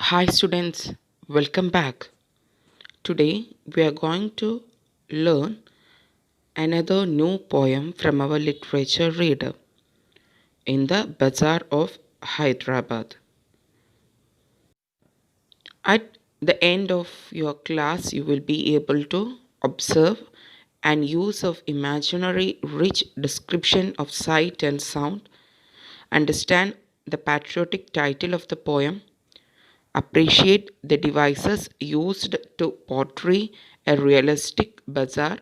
Hi students, welcome back. Today we are going to learn another new poem from our literature reader in the Bazaar of Hyderabad. At the end of your class, you will be able to observe and use of imaginary rich description of sight and sound, understand the patriotic title of the poem, appreciate the devices used to portray a realistic bazaar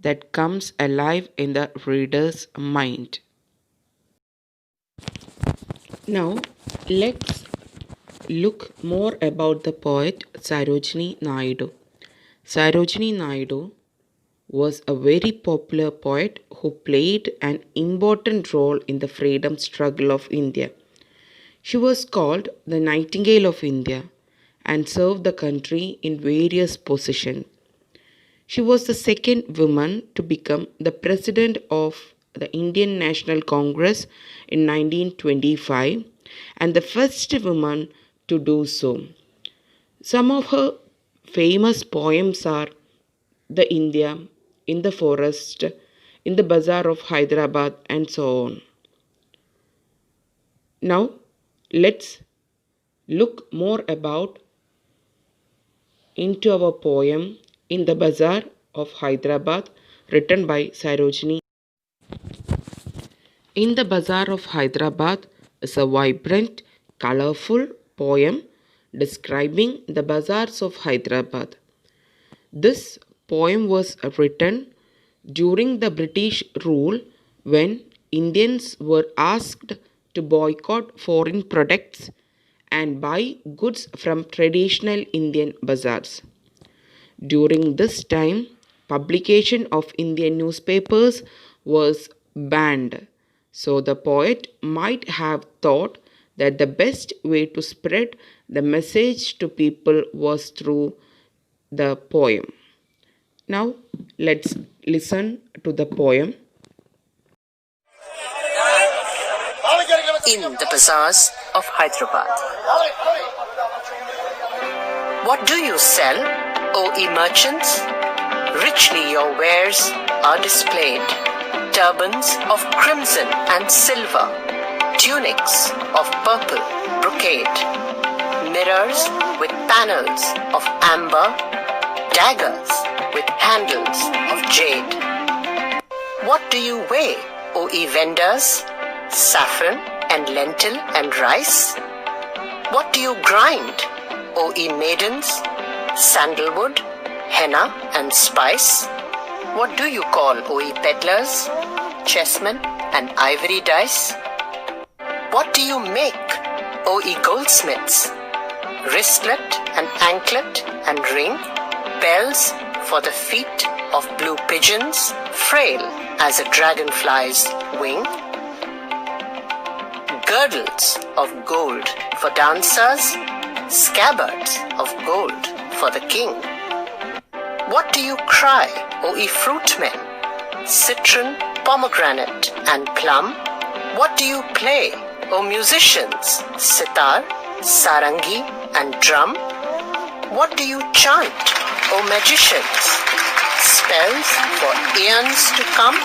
that comes alive in the reader's mind. Now, let's look more about the poet Sarojini Naidu. Sarojini Naidu was a very popular poet who played an important role in the freedom struggle of India. She was called the Nightingale of India and served the country in various positions. She was the second woman to become the president of the Indian National Congress in 1925 and the first woman to do so. Some of her famous poems are The India, In the Forest, In the Bazaar of Hyderabad, and so on. Now, let's look more about into our poem In the Bazaar of Hyderabad written by Sarojini. In the Bazaar of Hyderabad is a vibrant, colorful poem describing the bazaars of Hyderabad. This poem was written during the British rule when Indians were asked to boycott foreign products and buy goods from traditional Indian bazaars. During this time, publication of Indian newspapers was banned, so the poet might have thought that the best way to spread the message to people was through the poem. Now, let's listen to the poem. In the bazaars of Hyderabad. What do you sell, O ye merchants? Richly your wares are displayed. Turbans of crimson and silver, tunics of purple brocade, mirrors with panels of amber, daggers with handles of jade. What do you weigh, O ye vendors? Saffron and lentil and rice? What do you grind, O ye maidens? Sandalwood, henna and spice? What do you call, O ye peddlers? Chessmen and ivory dice? What do you make, O ye goldsmiths? Wristlet and anklet and ring? Bells for the feet of blue pigeons, frail as a dragonfly's wing? Girdles of gold for dancers, scabbards of gold for the king. What do you cry, O ye fruitmen? Citron, pomegranate and plum? What do you play, O musicians? Sitar, sarangi and drum? What do you chant, O magicians? Spells for eons to come?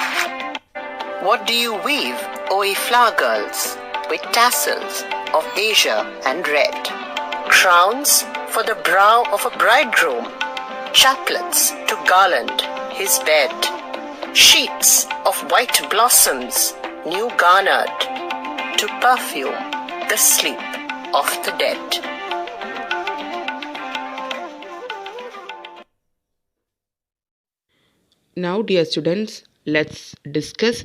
What do you weave, O ye flower girls, with tassels of azure and red? Crowns for the brow of a bridegroom, chaplets to garland his bed, sheets of white blossoms new garnered to perfume the sleep of the dead. Now, dear students, let's discuss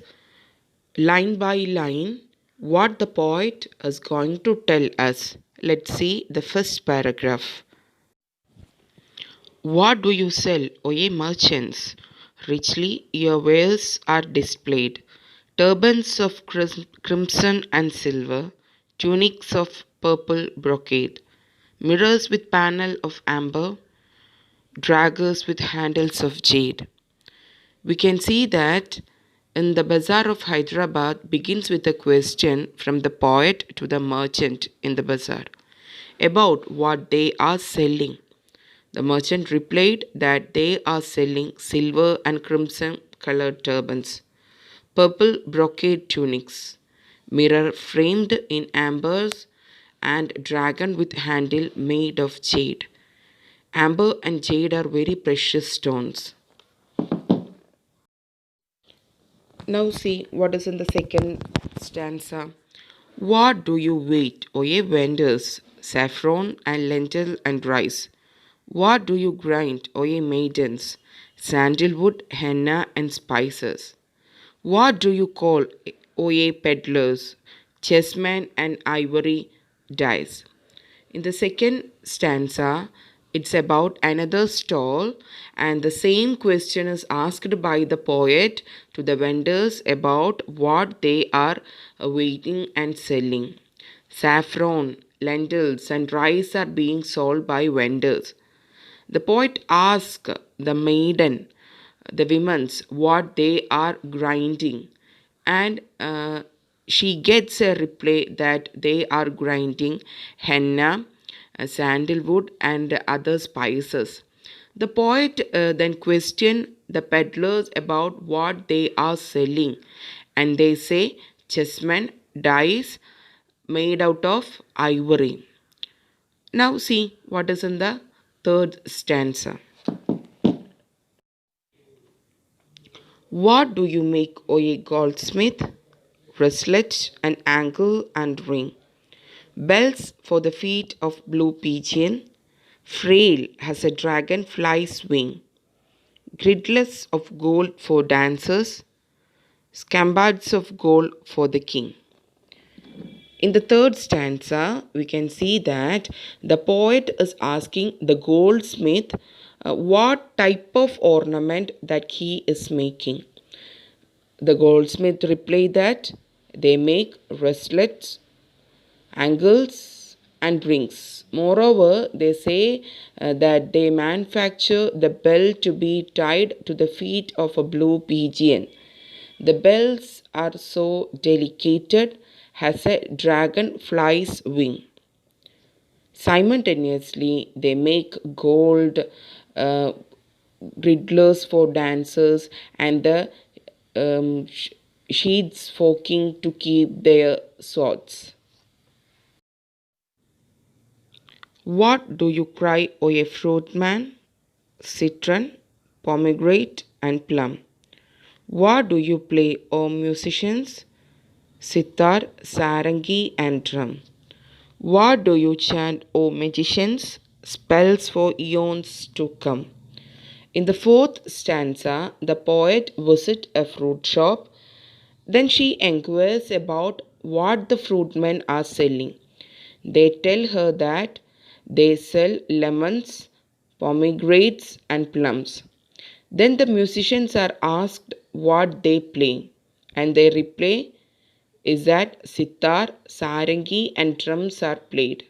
line by line what the poet is going to tell us. Let's see the first paragraph. What do you sell, O ye merchants? Richly your wares are displayed. Turbans of crimson and silver, tunics of purple brocade, mirrors with panel of amber, daggers with handles of jade. We can see that in the Bazaar of Hyderabad begins with a question from the poet to the merchant in the bazaar. about what they are selling. The merchant replied that they are selling silver and crimson colored turbans, purple brocade tunics, mirror framed in ambers, and dragon with handle made of jade. Amber and jade are very precious stones. Now see what is in the second stanza. What do you wait, O ye vendors, saffron and lentil and rice? What do you grind, O ye maidens, sandalwood, henna and spices? What do you call, O ye peddlers, chessmen and ivory dice? In the second stanza, it's about another stall, and the same question is asked by the poet to the vendors about what they are waiting and selling. Saffron, lentils, and rice are being sold by vendors. The poet asks the maiden, the women's, what they are grinding, and she gets a reply that they are grinding henna, sandalwood, and other spices. The poet then questions the peddlers about what they are selling, and they say chessmen dice made out of ivory. Now, see what is in the third stanza. What do you make, O ye goldsmith? Wristlet and ankle and ring. Bells for the feet of blue pigeon, frail as a dragonfly's wing. Gridlets of gold for dancers, scabbards of gold for the king. In the third stanza, we can see that the poet is asking the goldsmith what type of ornament that he is making. The goldsmith replied that they make wristlets, ankles, and rings. Moreover, they say that they manufacture the bell to be tied to the feet of a blue pigeon. The bells are so delicate as a dragonfly's wing. Simultaneously, they make gold uh, gridlers for dancers and the sheaths for king to keep their swords. What do you cry, O ye fruitman? Citron, pomegranate, and plum. What do you play, O musicians? Sitar, sarangi, and drum. What do you chant, O magicians? Spells for eons to come. In the fourth stanza, the poet visits a fruit shop. Then she inquires about what the fruitmen are selling. They tell her that they sell lemons, pomegranates, and plums. Then the musicians are asked what they play, and they reply is that sitar, sarangi, and drums are played.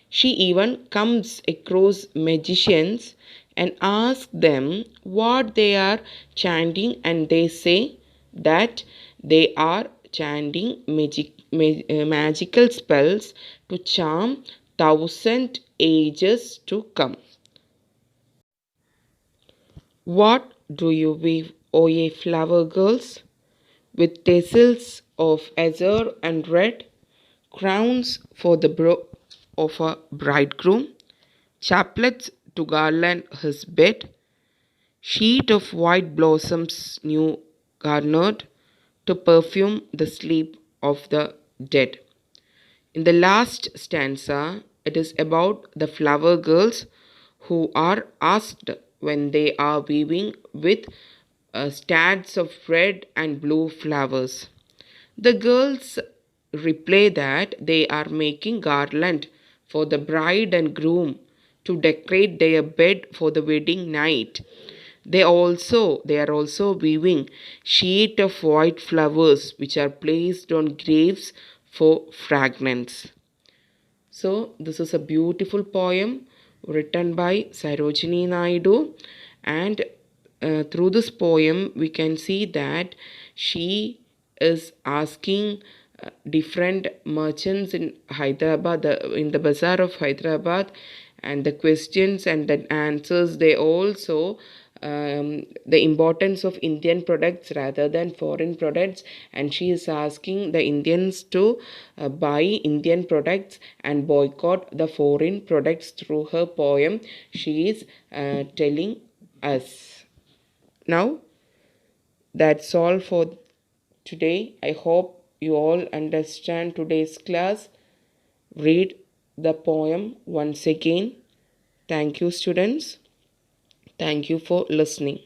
She even comes across magicians and asks them what they are chanting, and they say that they are chanting magical spells to charm thousand ages to come. What do you weave, O ye flower girls? With tassels of azure and red, crowns for the brow of a bridegroom, chaplets to garland his bed, sheet of white blossoms new garnered to perfume the sleep of the dead. In the last stanza, it is about the flower girls who are asked when they are weaving with stads of red and blue flowers. The girls reply that they are making garland for the bride and groom to decorate their bed for the wedding night. They are also weaving sheet of white flowers which are placed on graves for fragrance. So this is a beautiful poem written by Sarojini Naidu, and through this poem we can see that she is asking different merchants in Hyderabad, in the bazaar of Hyderabad, and the questions and the answers, they also the importance of Indian products rather than foreign products, and she is asking the Indians to buy Indian products and boycott the foreign products through her poem. She is telling us. Now, that's all for today. I hope you all understand today's class. Read the poem once again. Thank you, students. Thank you for listening.